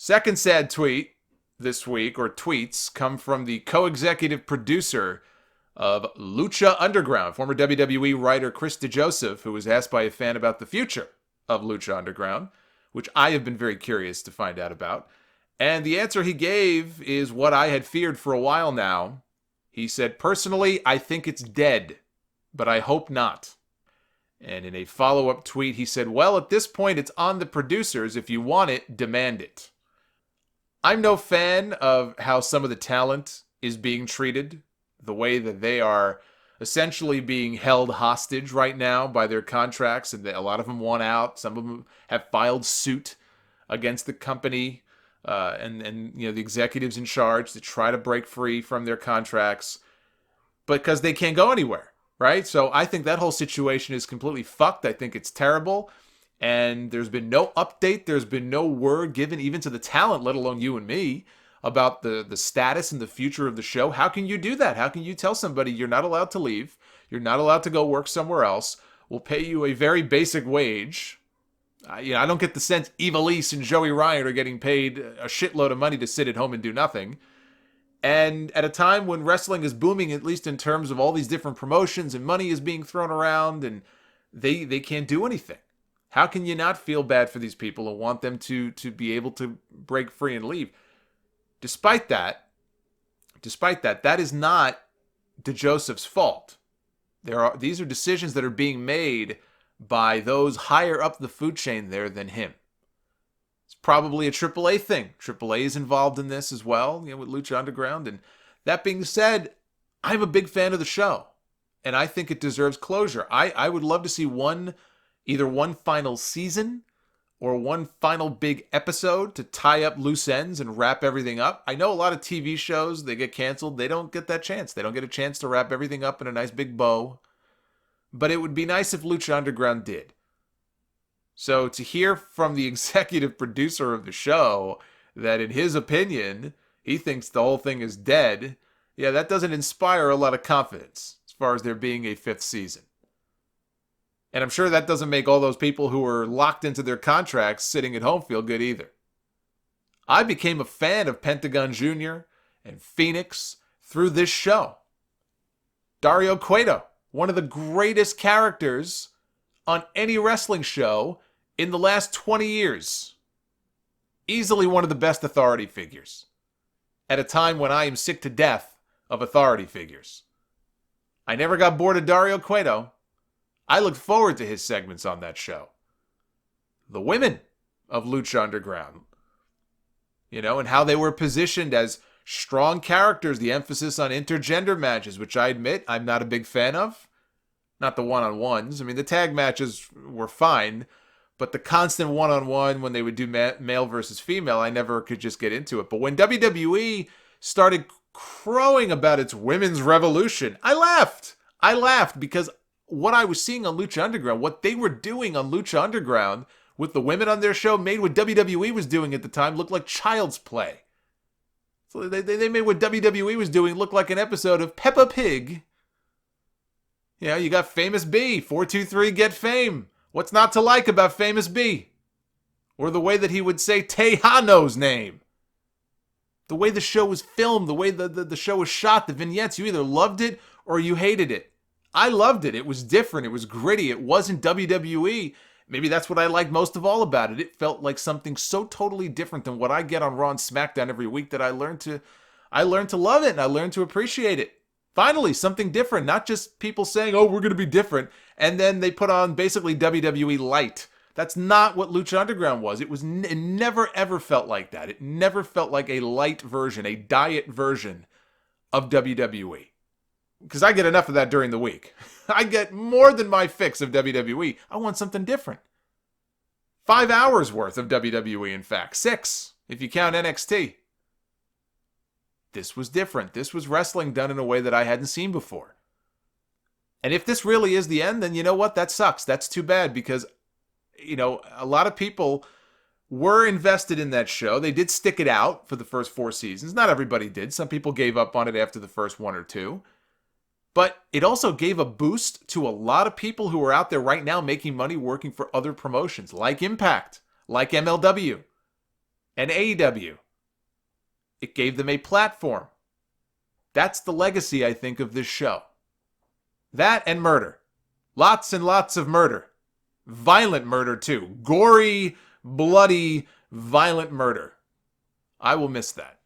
Second sad tweet this week, or tweets, come from the co-executive producer of Lucha Underground, former WWE writer Chris DeJoseph, who was asked by a fan about the future of Lucha Underground, which I have been very curious to find out about. And the answer he gave is what I had feared for a while now. He said, "Personally, I think it's dead, but I hope not." And in a follow-up tweet, he said, "Well, at this point, it's on the producers. If you want it, demand it." I'm no fan of how some of the talent is being treated, the way that they are essentially being held hostage right now by their contracts, and a lot of them want out. Some of them have filed suit against the company and the executives in charge to try to break free from their contracts, because they can't go anywhere, right? So I think that whole situation is completely fucked. I think it's terrible. And there's been no update. There's been no word given even to the talent, let alone you and me, about the status and the future of the show. How can you do that? How can you tell somebody you're not allowed to leave? You're not allowed to go work somewhere else. We'll pay you a very basic wage. I don't get the sense Evilise and Joey Ryan are getting paid a shitload of money to sit at home and do nothing. And at a time when wrestling is booming, at least in terms of all these different promotions and money is being thrown around, and they can't do anything. How can you not feel bad for these people and want them to be able to break free and leave? Despite that, that is not DeJoseph's fault. These are decisions that are being made by those higher up the food chain there than him. It's probably a AAA thing. AAA is involved in this as well, with Lucha Underground. And that being said, I'm a big fan of the show, and I think it deserves closure. I would love to see either one final season or one final big episode to tie up loose ends and wrap everything up. I know a lot of TV shows, they get canceled. They don't get that chance. They don't get a chance to wrap everything up in a nice big bow. But it would be nice if Lucha Underground did. So to hear from the executive producer of the show that in his opinion, he thinks the whole thing is dead, that doesn't inspire a lot of confidence as far as there being a fifth season. And I'm sure that doesn't make all those people who are locked into their contracts sitting at home feel good either. I became a fan of Pentagon Jr. and Phoenix through this show. Dario Cueto, one of the greatest characters on any wrestling show in the last 20 years. Easily one of the best authority figures. At a time when I am sick to death of authority figures. I never got bored of Dario Cueto. I looked forward to his segments on that show. The women of Lucha Underground, and how they were positioned as strong characters, the emphasis on intergender matches, which I admit I'm not a big fan of. Not the one-on-ones. I mean, the tag matches were fine, but the constant one-on-one when they would do male versus female, I never could just get into it. But when WWE started crowing about its women's revolution, I laughed. Because what I was seeing on Lucha Underground, what they were doing on Lucha Underground with the women on their show made what WWE was doing at the time look like child's play. So they made what WWE was doing look like an episode of Peppa Pig. You got Famous B, 423 Get Fame. What's not to like about Famous B? Or the way that he would say Tejano's name. The way the show was filmed, the way the show was shot, the vignettes, you either loved it or you hated it. I loved it. It was different. It was gritty. It wasn't WWE. Maybe that's what I liked most of all about it. It felt like something so totally different than what I get on Raw and SmackDown every week that I learned to love it and I learned to appreciate it. Finally, something different. Not just people saying, "Oh, we're going to be different," and then they put on basically WWE Light. That's not what Lucha Underground was. It never ever felt like that. It never felt like a light version, a diet version of WWE. Because I get enough of that during the week. I get more than my fix of WWE. I want something different. 5 hours worth of WWE, in fact. 6, if you count NXT. This was different. This was wrestling done in a way that I hadn't seen before. And if this really is the end, then you know what? That sucks. That's too bad because, a lot of people were invested in that show. They did stick it out for the first 4 seasons. Not everybody did. Some people gave up on it after the first 1 or 2. But it also gave a boost to a lot of people who are out there right now making money working for other promotions like Impact, like MLW. And AEW, it gave them a platform. That's the legacy, I think, of this show. That and murder. Lots and lots of murder. Violent murder, too. Gory, bloody, violent murder. I will miss that.